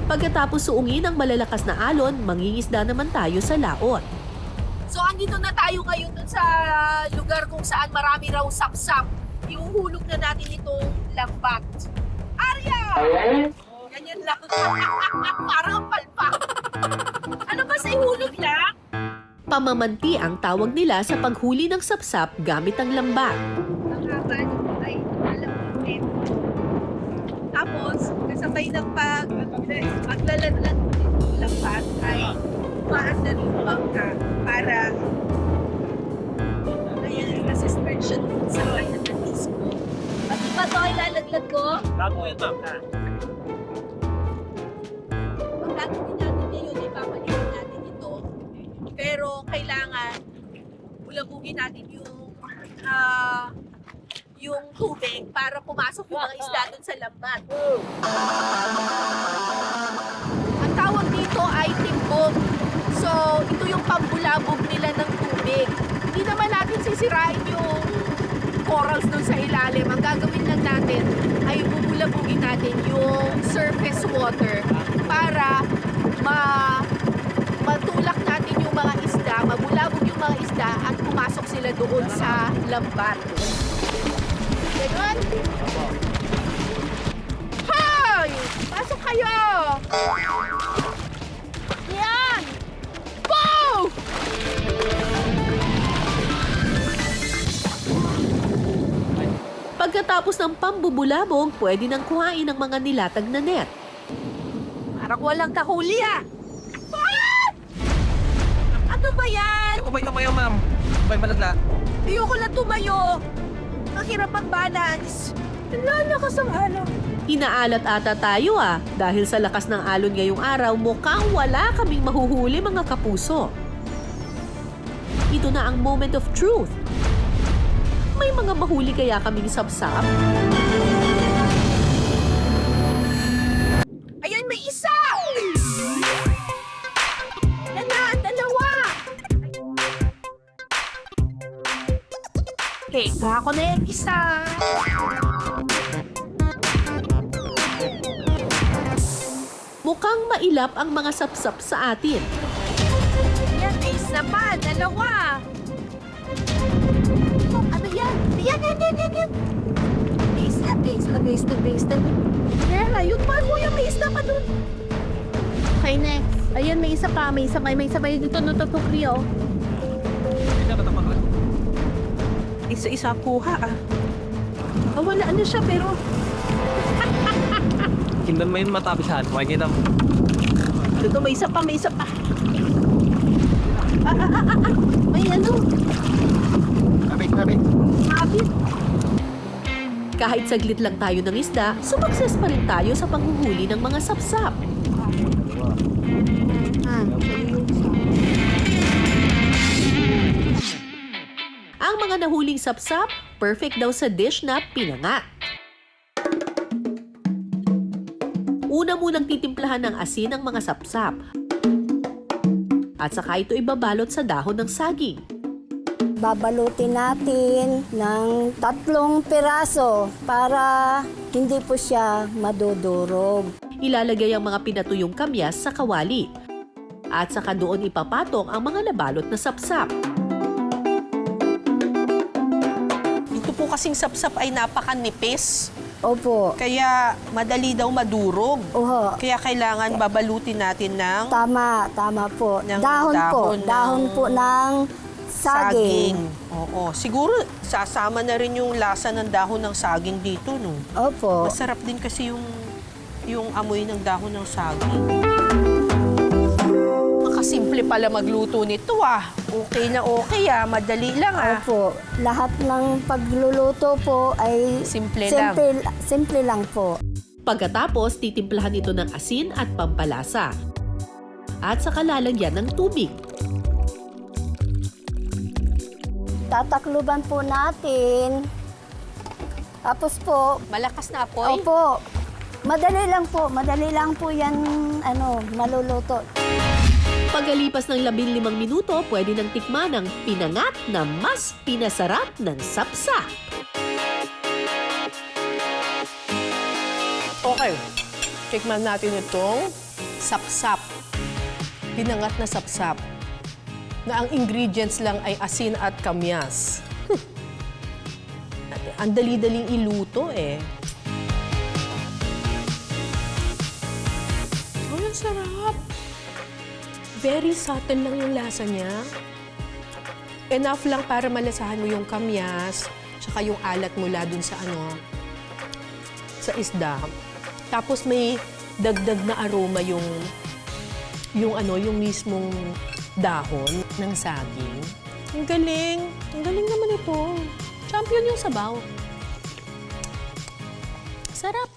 Pagkatapos suungin ang malalakas na alon, mangingisda naman tayo sa laot. So andito na tayo ngayon dun sa lugar kung saan marami raw sapsap. Ihuhulog na natin itong lambat. Arya! Ganyan lang. Parang palpak. Ano ba sa ihulog lang? Pamamanti ang tawag nila sa paghuli ng sapsap gamit ang lambat. Ang haba nito ay alam Tapos, kasabay ng maglaladlad ng lambat ay umaan na rin bangka para ayan, assistation sa kanya ng disco. At ba ito ay lalaglag ko? Bago yun, ma'am. Ang gagawin natin ngayon, ipapalitin natin ito. Pero kailangan ulabugin natin yung tubig para pumasok yung mga isda dun sa lambat. Ang tawag dito ay timbog. So, ito yung pambulabog nila ng tubig. Hindi naman natin sisirain yung corals dun sa ilalim. Ang gagawin lang natin ay bubulabugin natin yung surface water para matulak natin yung mga isda, mabulabog yung mga isda at pumasok sila doon sa lambat. Ganun? Hoy! Pasok kayo! Yan! Go! Pagkatapos ng pambubulabog, pwede nang kuhain ang mga nilatag na net. Parang walang kahuli ah! What? Ano ba yan? Ako ba yung ma'am? Ba'y malagla? Ayoko na tumayo! Ang hirap mag-balance! Lalakas ang alon! Inaalat ata tayo dahil sa lakas ng alon ngayong araw, mukhang wala kaming mahuhuli mga kapuso. Ito na ang moment of truth. May mga mahuli kaya kaming sapsap? Ayan, may isa! Dalawa! Teka, ako na yung isa. Mukhang mailap ang mga sapsap sa atin. Yan, may isa pa. Dalawa. Oh, ano yan? Yan. May isda. Kaya, yun pa, kuya, may isda pa dun. Okay, next. Ayan, may isa pa. May isa pa dito natutukli, oh. Hindi na katapang ka. Isa-isa kuha wala na siya, pero Kindan mo yung matapisan. Makikita mo. ito, may isa pa. May ano? Kapit. Mabit. Kahit saglit lang tayo ng isda, sumakses pa rin tayo sa panghuhuli ng mga sapsap. Ang mga nahuling sapsap, perfect daw sa dish na pinangat. Una munang titimplahan ng asin ang mga sapsap. At saka ito ibabalot sa dahon ng saging. Babalutin natin ng 3 piraso para hindi po siya madudurog. Ilalagay ang mga pinatuyong kamyas sa kawali. At saka doon ipapatong ang mga nabalot na sapsap. Ito po kasing sapsap ay napakanipis. Opo. Kaya madali daw madurog. Oho. Kaya kailangan babalutin natin ng Tama po. Ng Dahon po. dahon Dahon ng po ng saging. Oo. Siguro sasama na rin yung lasa ng dahon ng saging dito, no? Opo. Masarap din kasi yung amoy ng dahon ng saging. Makasimple pala magluto nito Okay na okay madali lang Opo. Lahat ng pagluluto po ay Simple simple lang po. Pagkatapos, titimplahan ito ng asin at pampalasa. At saka lalagyan ng tubig. Tatakluban po natin. Tapos po, Malakas na apoy. opo. Madali lang po yan maluluto. Pagkalipas ng 15 minuto, pwede nang tikman ang pinangat na mas pinasarap ng sapsap. Okay. Tikman natin itong sapsap. Pinangat na sapsap. Na ang ingredients lang ay asin at kamyas. Ang dali-daling iluto eh. Oh, ang sarap. Very subtle lang yung lasa niya. Enough lang para malasahan mo yung kamyas, tsaka yung alat mula dun sa sa isda. Tapos may dagdag na aroma yung mismong dahon ng saging. Ang galing. Ang galing naman ito. Champion yung sabaw. Sarap.